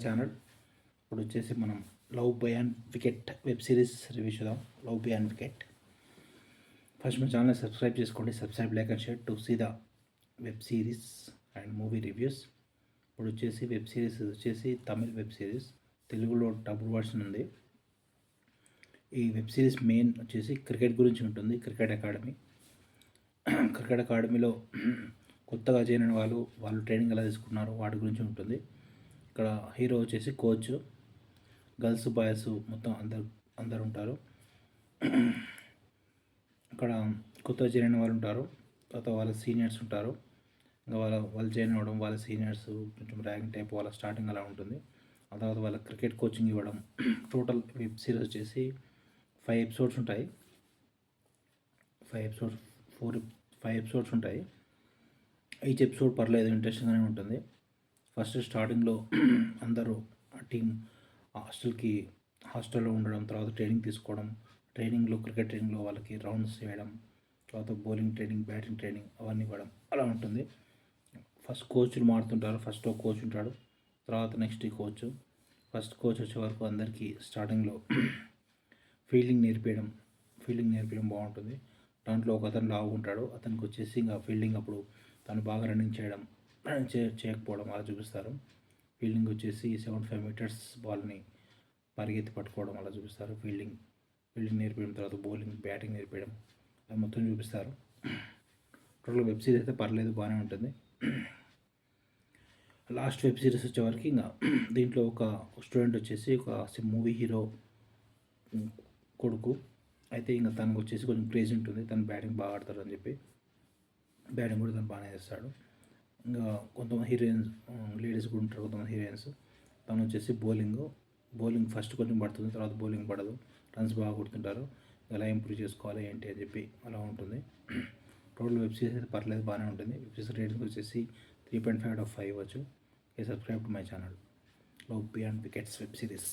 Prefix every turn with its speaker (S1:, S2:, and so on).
S1: Channel. ఇప్పుడు వచ్చేసి మనం love beyond wicket web series review చూద్దాం. Love beyond wicket. ఫస్ట్ మన ఛానల్ సబ్స్క్రైబ్ చేసుకోండి. Subscribe, like and share to see the web series and movie reviews. ఇప్పుడు వచ్చేసి web series వచ్చేసి తమిళ్ వెబ్ సిరీస్, తెలుగులో డబుల్ వర్షన్ ఉంది. ఈ వెబ్ సిరీస్ మెయిన్ వచ్చేసి క్రికెట్ గురించి ఉంటుంది. క్రికెట్ అకాడమీలో కొత్తగా చేరిన వాళ్ళు ట్రైనింగ్ ఎలా తీసుకున్నారు వాటి గురించి ఉంటుంది. ఇక్కడ హీరో వచ్చేసి కోచ్, గర్ల్స్ బాయ్స్ మొత్తం అందరు ఉంటారు. ఇక్కడ కొత్తగా చేరిన వాళ్ళు ఉంటారు, తర్వాత వాళ్ళ సీనియర్స్ ఉంటారు. ఇంకా వాళ్ళు జాయిన్ అవ్వడం, వాళ్ళ సీనియర్స్ కొంచెం ర్యాంక్ టైప్ వాళ్ళ స్టార్టింగ్ అలా ఉంటుంది. ఆ తర్వాత వాళ్ళ క్రికెట్ కోచింగ్ ఇవ్వడం. టోటల్ వెబ్ సిరీస్ వచ్చేసి 5 ఎపిసోడ్స్ ఉంటాయి. 5 ఎపిసోడ్స్ ఉంటాయి. ఈచ్ ఎపిసోడ్ పర్లేదు, ఇంట్రెస్టింగ్గానే ఉంటుంది. ఫస్ట్ స్టార్టింగ్లో అందరూ టీం హాస్టల్లో ఉండడం, తర్వాత ట్రైనింగ్ తీసుకోవడం, క్రికెట్ ట్రైనింగ్లో వాళ్ళకి రౌండ్స్ చేయడం, తర్వాత బౌలింగ్ ట్రైనింగ్, బ్యాటింగ్ ట్రైనింగ్ అవన్నీ ఇవ్వడం అలా ఉంటుంది. ఫస్ట్ కోచ్లు మారుతుంటారు. ఫస్ట్ ఒక కోచ్ ఉంటాడు, తర్వాత నెక్స్ట్ కోచ్. ఫస్ట్ కోచ్ వచ్చే వరకు అందరికీ స్టార్టింగ్లో ఫీల్డింగ్ నేర్పించడం బాగుంటుంది. దాంట్లో ఒక అతను లావు ఉంటాడు, అతనికి వచ్చేసి ఇంకా ఫీల్డింగ్ అప్పుడు తను బాగా రన్నింగ్ చేయకపోవడం అలా చూపిస్తారు. ఫీల్డింగ్ వచ్చేసి 75 మీటర్స్ బాల్ని పరిగెత్తి పట్టుకోవడం అలా చూపిస్తారు. ఫీల్డింగ్ నేర్పించడం, తర్వాత బౌలింగ్, బ్యాటింగ్ నేర్పించడం అది మొత్తం చూపిస్తారు. టోటల్ వెబ్ సిరీస్ అయితే పర్లేదు, బాగానే ఉంటుంది. లాస్ట్ వెబ్ సిరీస్ వచ్చేవరకు ఇంకా దీంట్లో ఒక స్టూడెంట్ వచ్చేసి ఒక మూవీ హీరో కొడుకు అయితే ఇంకా తనకు వచ్చేసి కొంచెం క్రేజ్ ఉంటుంది. తను బ్యాటింగ్ బాగా ఆడతాడు అని చెప్పి బ్యాటింగ్ కూడా తను బాగానే చేస్తాడు. ఇంకా కొంతమంది హీరోయిన్స్, లేడీస్ కూడా ఉంటారు, కొంతమంది హీరోయిన్స్. తను వచ్చేసి బౌలింగ్ ఫస్ట్ కొంచెం పడుతుంది, తర్వాత బౌలింగ్ పడదు, రన్స్ బాగా కొడుతుంటారు. ఎలా ఇంప్రూవ్ చేసుకోవాలి ఏంటి అని చెప్పి అలా ఉంటుంది. టోటల్ వెబ్ సిరీస్ అయితే పర్లేదు, బాగానే ఉంటుంది. వెబ్ సిరీస్ రేటింగ్ వచ్చేసి 3.5/5 ఇవ్వచ్చు. Subscribe to my channel love beyond wickets web series.